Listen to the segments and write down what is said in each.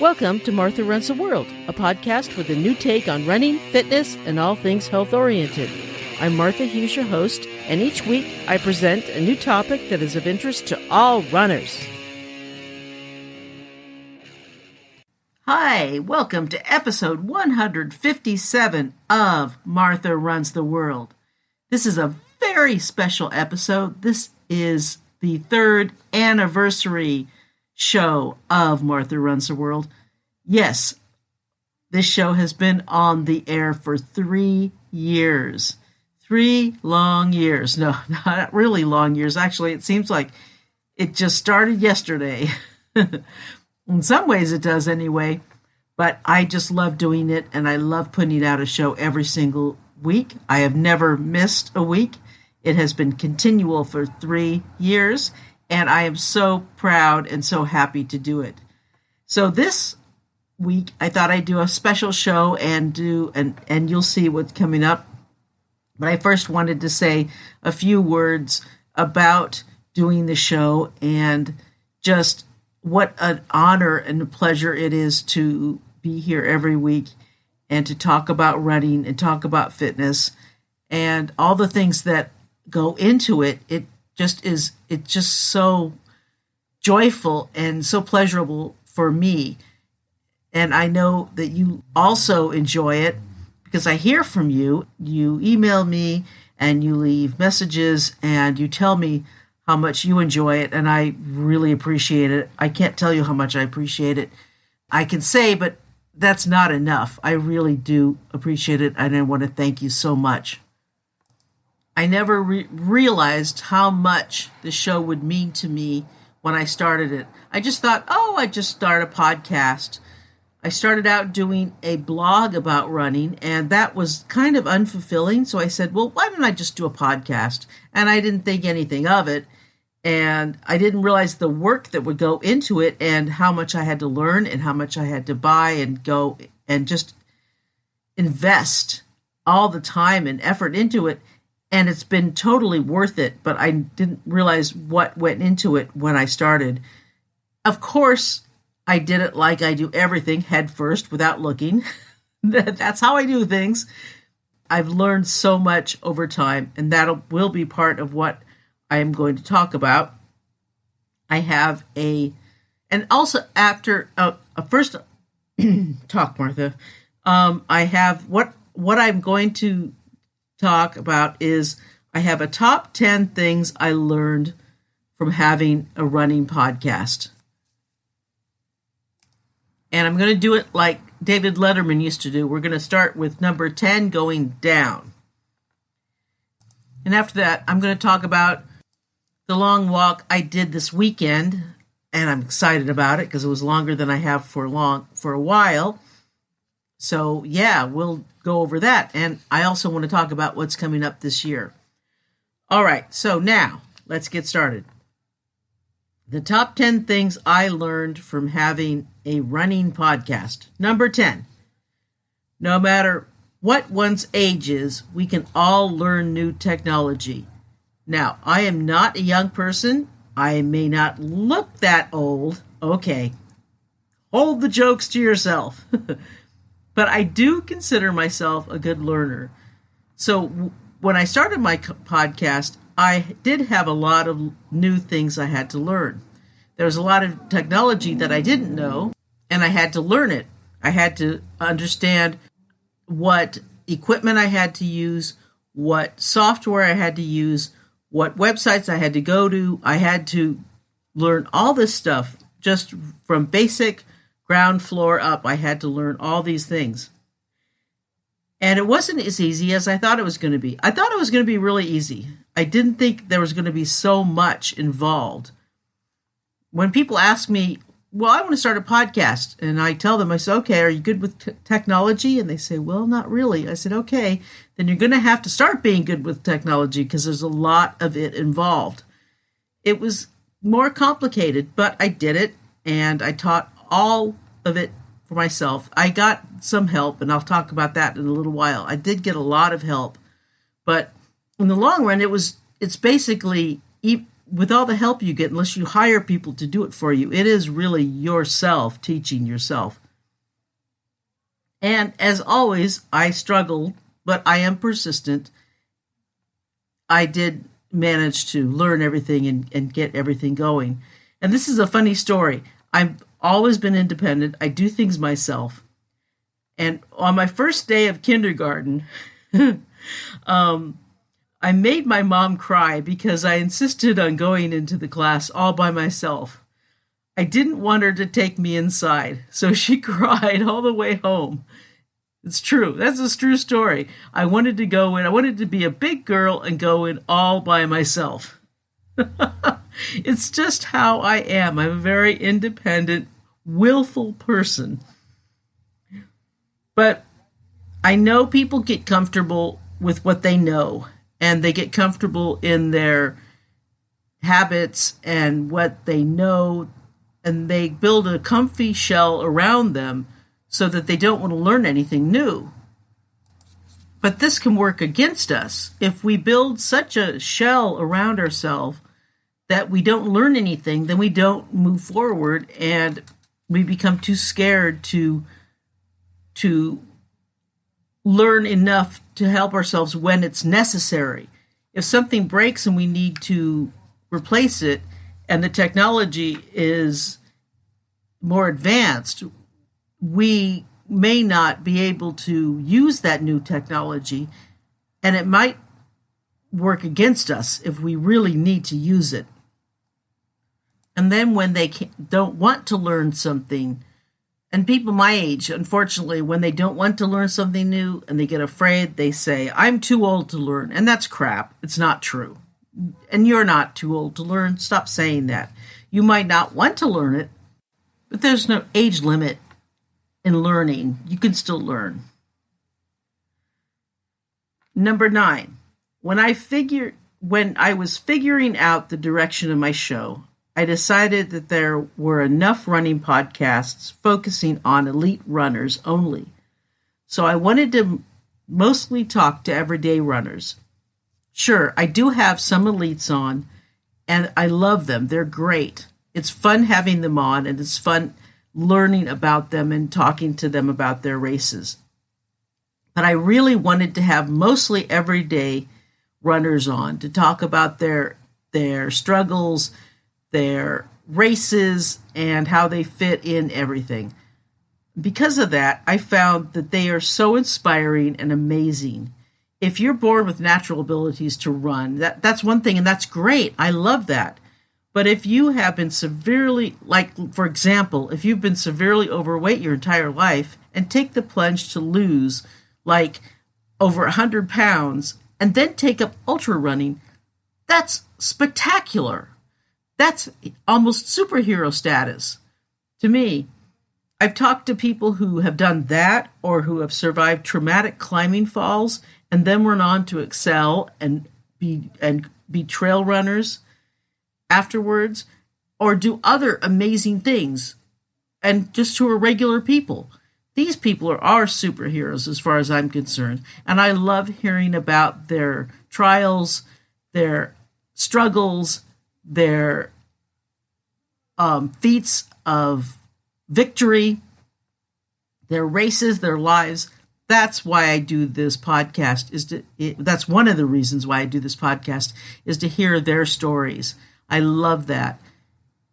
Welcome to Martha Runs the World, a podcast with a new take on running, fitness, and all things health-oriented. I'm Martha Hughes, your host, and each week I present a new topic that is of interest to all runners. Hi, welcome to episode 157 of Martha Runs the World. This is a very special episode. This is the third anniversary show of Martha Runs the World. Yes, this show has been on the air for 3 years. 3 long years. No, not really long years. Actually, it seems like it just started yesterday. In some ways it does anyway, but I just love doing it, and I love putting out a show every single week. I have never missed a week. It has been continual for 3 years, and I am so proud and so happy to do it. So this week, I thought I'd do a special show and you'll see what's coming up. But I first wanted to say a few words about doing the show and just what an honor and a pleasure it is to be here every week and to talk about running and talk about fitness and all the things that go into it. It's just so joyful and so pleasurable for me. And I know that you also enjoy it because I hear from you. You email me and you leave messages and you tell me how much you enjoy it. And I really appreciate it. I can't tell you how much I appreciate it. I can say, but that's not enough. I really do appreciate it. And I want to thank you so much. I never realized how much the show would mean to me when I started it. I just thought, I'd just start a podcast. I started out doing a blog about running, and that was kind of unfulfilling. So I said, well, why don't I just do a podcast? And I didn't think anything of it. And I didn't realize the work that would go into it and how much I had to learn and how much I had to buy and go and just invest all the time and effort into it. And it's been totally worth it, but I didn't realize what went into it when I started. Of course, I did it like I do everything, head first, without looking. That's how I do things. I've learned so much over time, and that will be part of what I am going to talk about. I have and also after, first, talk, Martha. I have, what I'm going to talk about is I have a top 10 things I learned from having a running podcast. And I'm going to do it like David Letterman used to do. We're going to start with number 10 going down. And after that, I'm going to talk about the long walk I did this weekend. And I'm excited about it because it was longer than I have for a while. So yeah, we'll go over that. And I also want to talk about what's coming up this year. All right, so now let's get started. The top 10 things I learned from having a running podcast. Number 10, no matter what one's age is, we can all learn new technology. Now, I am not a young person. I may not look that old. Okay, hold the jokes to yourself. But I do consider myself a good learner. So when I started my podcast, I did have a lot of new things I had to learn. There was a lot of technology that I didn't know, and I had to learn it. I had to understand what equipment I had to use, what software I had to use, what websites I had to go to. I had to learn all this stuff just from basic ground floor up. I had to learn all these things. And it wasn't as easy as I thought it was going to be. I thought it was going to be really easy. I didn't think there was going to be so much involved. When people ask me, well, I want to start a podcast, and I tell them, I say, okay, are you good with technology? And they say, well, not really. I said, okay, then you're going to have to start being good with technology because there's a lot of it involved. It was more complicated, but I did it, and I taught all of it for myself. I got some help, and I'll talk about that in a little while. I did get a lot of help, but in the long run, it's basically with all the help you get, unless you hire people to do it for you, it is really yourself teaching yourself. And as always, I struggled, but I am persistent. I did manage to learn everything and get everything going. And this is a funny story. I've always been independent. I do things myself. And on my first day of kindergarten, I made my mom cry because I insisted on going into the class all by myself. I didn't want her to take me inside, so she cried all the way home. It's true. That's a true story. I wanted to go in. I wanted to be a big girl and go in all by myself. It's just how I am. I'm a very independent, willful person. But I know people get comfortable with what they know, and they get comfortable in their habits and what they know, and they build a comfy shell around them so that they don't want to learn anything new. But this can work against us. If we build such a shell around ourselves that we don't learn anything, then we don't move forward, and we become too scared to learn enough to help ourselves when it's necessary. If something breaks and we need to replace it, and the technology is more advanced, we may not be able to use that new technology, and it might work against us if we really need to use it. And then when they don't want to learn something, and people my age, unfortunately, when they don't want to learn something new and they get afraid, they say, I'm too old to learn. And that's crap. It's not true. And you're not too old to learn. Stop saying that. You might not want to learn it, but there's no age limit in learning. You can still learn. Number 9, when I was figuring out the direction of my show, I decided that there were enough running podcasts focusing on elite runners only. So I wanted to mostly talk to everyday runners. Sure, I do have some elites on, and I love them. They're great. It's fun having them on, and it's fun learning about them and talking to them about their races. But I really wanted to have mostly everyday runners on to talk about their struggles, their races, and how they fit in everything. Because of that, I found that they are so inspiring and amazing. If you're born with natural abilities to run, that's one thing, and that's great. I love that. But if you have been severely, like, for example, if you've been severely overweight your entire life and take the plunge to lose, like, over 100 pounds, and then take up ultra running, that's spectacular. That's almost superhero status to me. I've talked to people who have done that or who have survived traumatic climbing falls and then went on to excel and be trail runners afterwards, or do other amazing things, and just who are regular people. These people are superheroes as far as I'm concerned, and I love hearing about their trials, their struggles, their feats of victory, their races, their lives. That's why I do this podcast. That's one of the reasons why I do this podcast, is to hear their stories. I love that,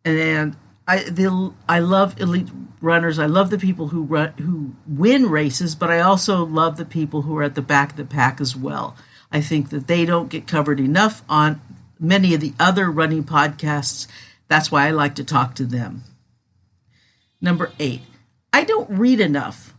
and I love elite runners. I love the people who win races, but I also love the people who are at the back of the pack as well. I think that they don't get covered enough on many of the other running podcasts. That's why I like to talk to them. Number 8, I don't read enough.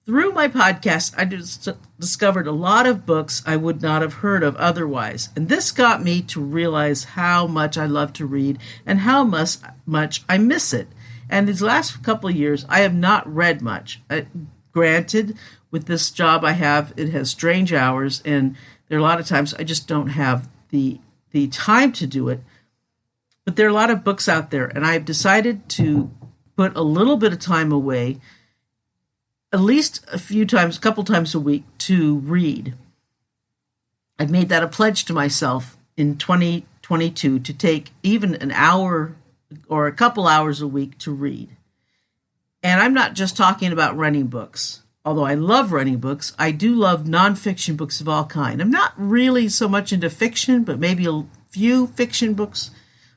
Through my podcast, I just discovered a lot of books I would not have heard of otherwise. And this got me to realize how much I love to read and how much I miss it. And these last couple of years, I have not read much. Granted, with this job I have, it has strange hours, and there are a lot of times I just don't have the time to do it. But there are a lot of books out there, and I've decided to put a little bit of time away, at least a couple times a week, to read. I've made that a pledge to myself in 2020 22 to take even an hour or a couple hours a week to read. And I'm not just talking about running books. Although I love running books, I do love nonfiction books of all kind. I'm not really so much into fiction, but maybe a few fiction books,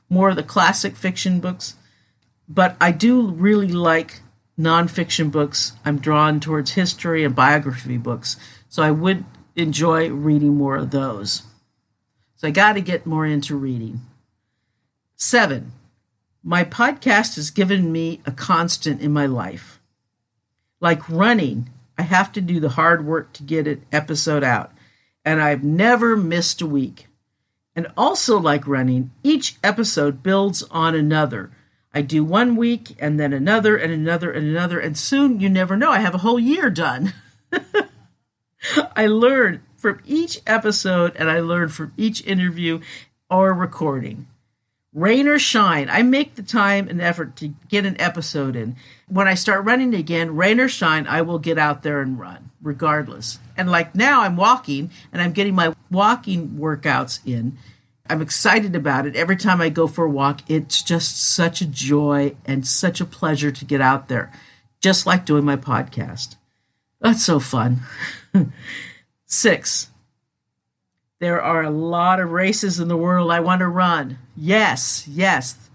more of the classic fiction books. But I do really like nonfiction books. I'm drawn towards history and biography books, so I would enjoy reading more of those. So I got to get more into reading. 7, my podcast has given me a constant in my life. Like running, I have to do the hard work to get an episode out, and I've never missed a week. And also like running, each episode builds on another. I do 1 week and then another and another and another, and soon, you never know, I have a whole year done. I learn from each episode, and I learn from each interview or recording. Rain or shine, I make the time and effort to get an episode in. When I start running again, rain or shine, I will get out there and run, regardless. And like now, I'm walking, and I'm getting my walking workouts in. I'm excited about it. Every time I go for a walk, it's just such a joy and such a pleasure to get out there, just like doing my podcast. That's so fun. 6, there are a lot of races in the world I want to run. Yes,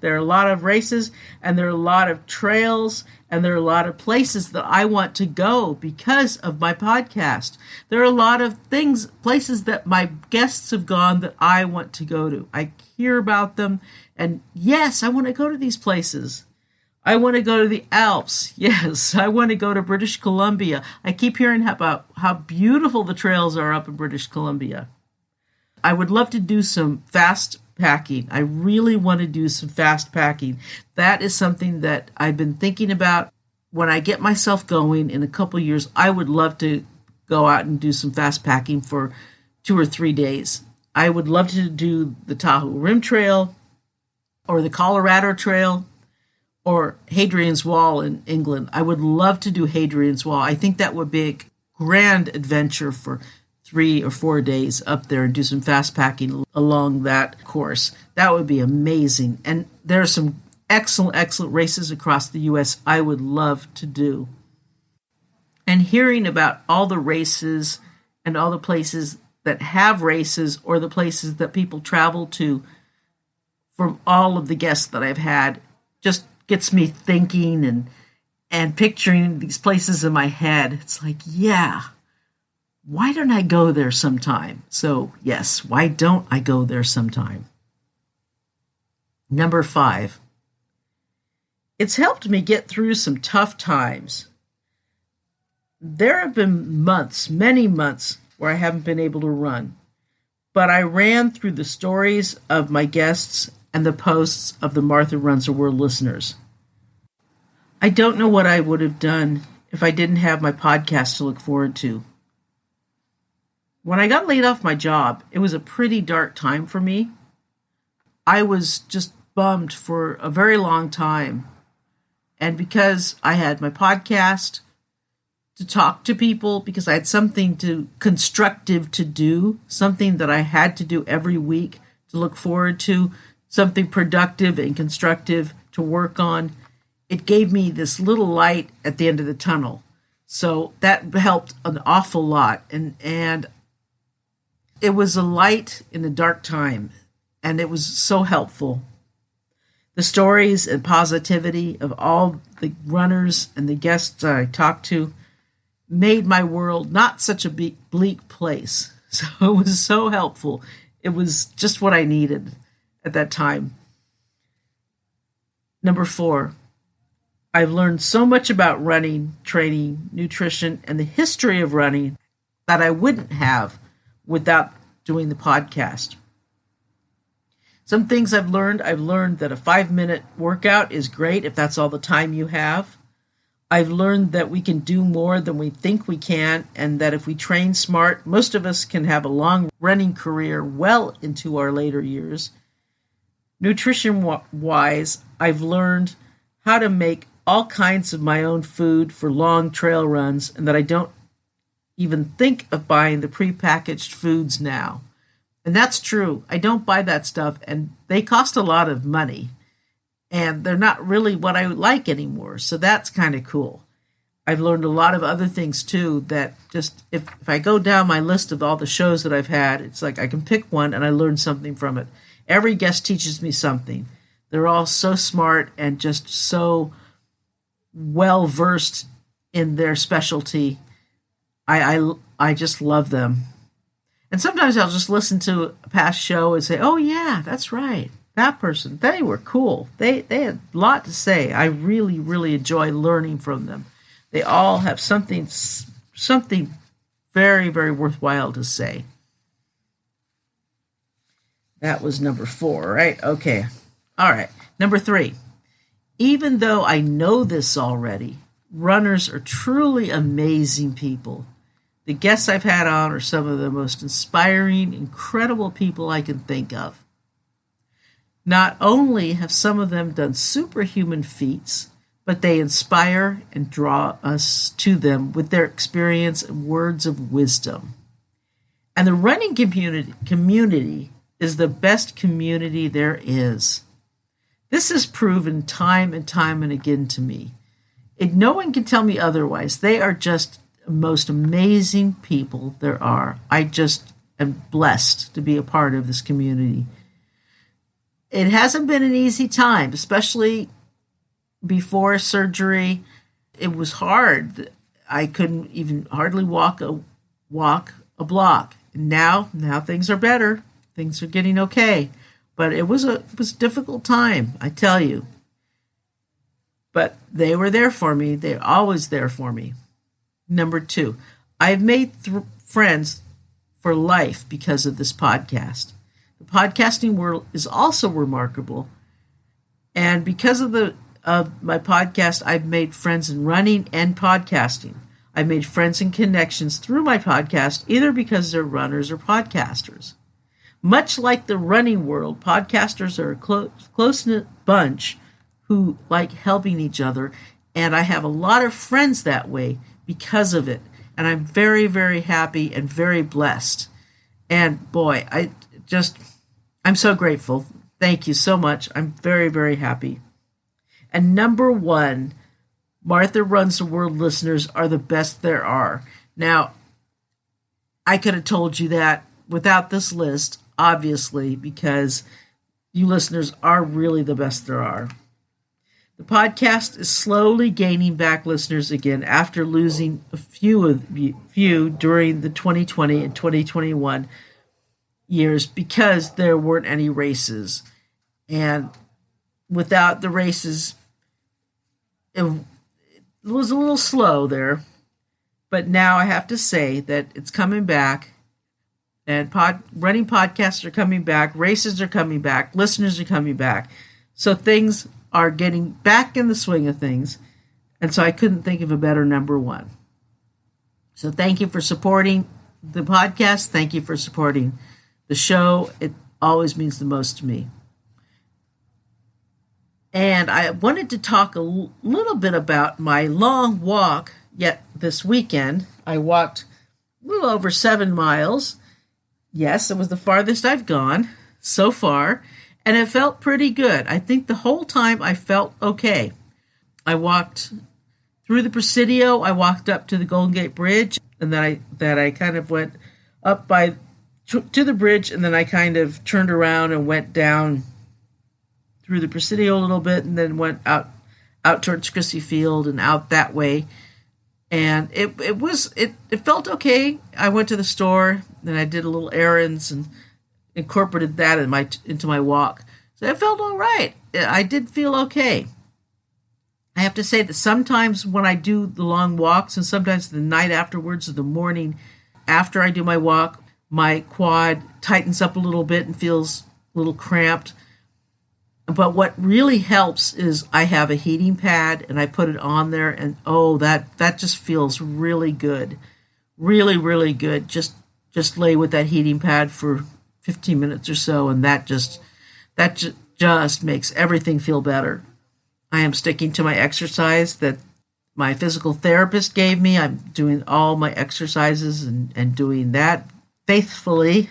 there are a lot of races, and there are a lot of trails, and there are a lot of places that I want to go because of my podcast. There are a lot of places that my guests have gone that I want to go to. I hear about them, and yes, I want to go to these places. I want to go to the Alps. Yes, I want to go to British Columbia. I keep hearing about how beautiful the trails are up in British Columbia. I would love to do some fast packing. I really want to do some fast packing. That is something that I've been thinking about. When I get myself going in a couple years, I would love to go out and do some fast packing for 2 or 3 days. I would love to do the Tahoe Rim Trail or the Colorado Trail or Hadrian's Wall in England. I would love to do Hadrian's Wall. I think that would be a grand adventure for 3 or 4 days up there and do some fast packing along that course. That would be amazing. And there are some excellent races across the U.S. I would love to do. And hearing about all the races and all the places that have races or the places that people travel to from all of the guests that I've had just gets me thinking and picturing these places in my head. It's like, yeah, why don't I go there sometime? So yes, why don't I go there sometime? Number 5, it's helped me get through some tough times. There have been months, many months, where I haven't been able to run, but I ran through the stories of my guests and the posts of the Martha Runs the World listeners. I don't know what I would have done if I didn't have my podcast to look forward to. When I got laid off my job, it was a pretty dark time for me. I was just bummed for a very long time. And because I had my podcast to talk to people, because I had something constructive to do, something that I had to do every week to look forward to, something productive and constructive to work on, it gave me this little light at the end of the tunnel. So that helped an awful lot. And it was a light in a dark time, and it was so helpful. The stories and positivity of all the runners and the guests I talked to made my world not such a bleak place. So it was so helpful. It was just what I needed at that time. Number 4, I've learned so much about running, training, nutrition, and the history of running that I wouldn't have without doing the podcast. Some things I've learned that a 5-minute workout is great if that's all the time you have. I've learned that we can do more than we think we can, and that if we train smart, most of us can have a long running career well into our later years. Nutrition-wise, I've learned how to make all kinds of my own food for long trail runs, and that I don't even think of buying the prepackaged foods now. And that's true. I don't buy that stuff, and they cost a lot of money, and they're not really what I like anymore. So that's kind of cool. I've learned a lot of other things too that just, if I go down my list of all the shows that I've had, it's like I can pick one and I learn something from it. Every guest teaches me something. They're all so smart and just so well versed in their specialty. I just love them. And sometimes I'll just listen to a past show and say, oh yeah, that's right. That person, they were cool. They had a lot to say. I really, really enjoy learning from them. They all have something very, very worthwhile to say. That was number 4, right? Okay. All right. Number 3. Even though I know this already, runners are truly amazing people. The guests I've had on are some of the most inspiring, incredible people I can think of. Not only have some of them done superhuman feats, but they inspire and draw us to them with their experience and words of wisdom. And the running community is the best community there is. This is proven time and time and again to me. No one can tell me otherwise. They are just the most amazing people there are. I just am blessed to be a part of this community. It hasn't been an easy time, especially before surgery. It was hard. I couldn't even hardly walk a block. Now things are better. Things are getting okay. But it was a difficult time, I tell you. But they were there for me. They're always there for me. Number 2, I've made friends for life because of this podcast. The podcasting world is also remarkable. And because of my podcast, I've made friends in running and podcasting. I've made friends and connections through my podcast, either because they're runners or podcasters. Much like the running world, podcasters are a close-knit bunch who like helping each other, and I have a lot of friends that way because of it. And I'm very, very happy and very blessed. And boy, I'm so grateful. Thank you so much. I'm very, very happy. And number 1, Martha Runs the World listeners are the best there are. Now, I could have told you that without this list, obviously, because you listeners are really the best there are. The podcast is slowly gaining back listeners again after losing a few during the 2020 and 2021 years because there weren't any races. And without the races, it was a little slow there. But now I have to say that it's coming back. And running podcasts are coming back. Races are coming back. Listeners are coming back. So things are getting back in the swing of things. And so I couldn't think of a better number 1. So thank you for supporting the podcast. Thank you for supporting the show. It always means the most to me. And I wanted to talk a little bit about my long walk yet this weekend. I walked a little over 7 miles. Yes, it was the farthest I've gone so far, and it felt pretty good. I think the whole time I felt okay. I walked through the Presidio. I walked up to the Golden Gate Bridge, and then I kind of went up to the bridge, and then I kind of turned around and went down through the Presidio a little bit, and then went out towards Chrissy Field and out that way. And it felt okay. I went to the store, and I did a little errands and incorporated that into my walk. So it felt all right. I did feel okay. I have to say that sometimes when I do the long walks, and sometimes the night afterwards or the morning after I do my walk, my quad tightens up a little bit and feels a little cramped. But what really helps is I have a heating pad and I put it on there, and that just feels really good. Really, really good. Just lay with that heating pad for 15 minutes or so, and that just makes everything feel better. I am sticking to my exercise that my physical therapist gave me. I'm doing all my exercises and doing that faithfully.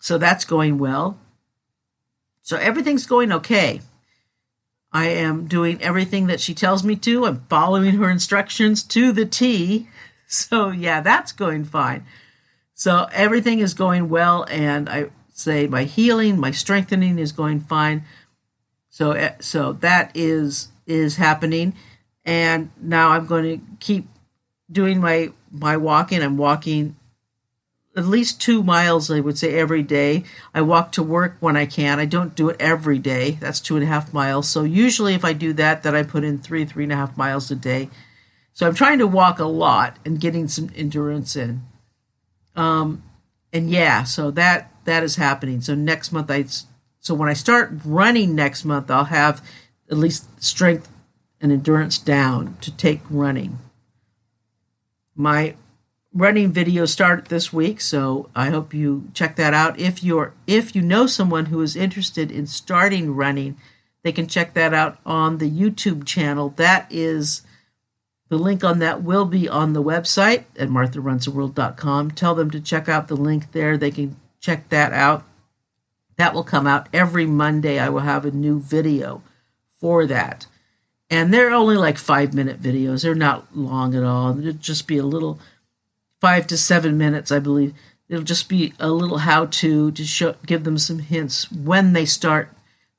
So that's going well. So everything's going okay. I am doing everything that she tells me to. I'm following her instructions to the T. So yeah, that's going fine. So everything is going well, and I say my healing, my strengthening is going fine. So that is happening, and now I'm going to keep doing my walking. I'm walking at least 2 miles, I would say, every day. I walk to work when I can. I don't do it every day. That's 2.5 miles. So usually if I do that, then I put in 3.5 miles a day. So I'm trying to walk a lot and getting some endurance in. And yeah, so that is happening. So next month, so when I start running next month, I'll have at least strength and endurance down to take running. My running videos start this week, so I hope you check that out. If you know someone who is interested in starting running, they can check that out on the YouTube channel. That is, the link on that will be on the website at martharunstheworld.com. Tell them to check out the link there. They can check that out. That will come out every Monday. I will have a new video for that. And they're only like 5-minute videos. They're not long at all. It'll just be a little 5 to 7 minutes, I believe. It'll just be a little how-to to give them some hints when they start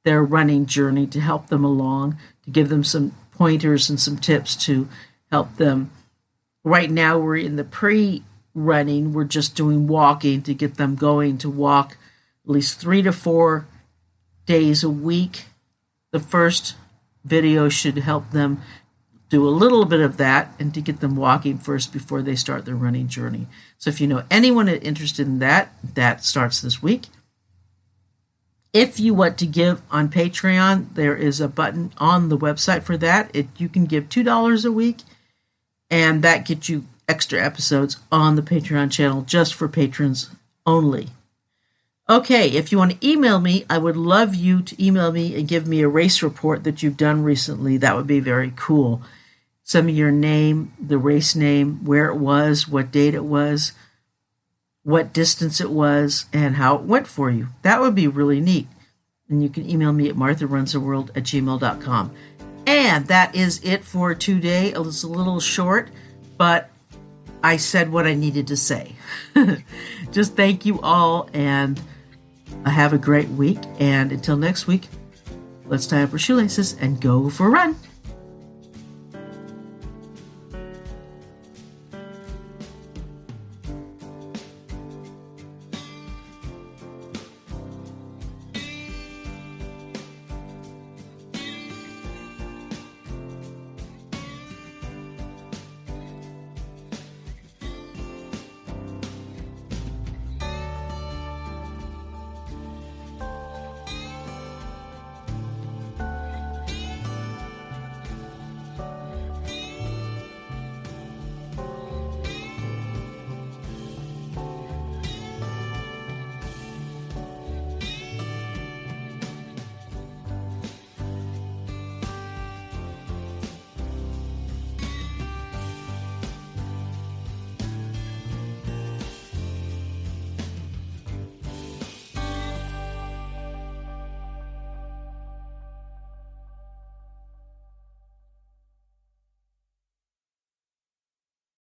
their running journey, to help them along, to give them some pointers and some tips to help them. Right now, we're in the pre-running. We're just doing walking to get them going to walk at least 3 to 4 days a week. The first video should help them do a little bit of that and to get them walking first before they start their running journey. So if you know anyone interested in that, that starts this week. If you want to give on Patreon, there is a button on the website for that. You can give $2 a week, and that gets you extra episodes on the Patreon channel just for patrons only. Okay, if you want to email me, I would love you to email me and give me a race report that you've done recently. That would be very cool. Send me your name, the race name, where it was, what date it was, what distance it was, and how it went for you. That would be really neat. And you can email me at martharunstheworld@gmail.com. And that is it for today. It was a little short, but I said what I needed to say. Just thank you all, and have a great week. And until next week, let's tie up our shoelaces and go for a run.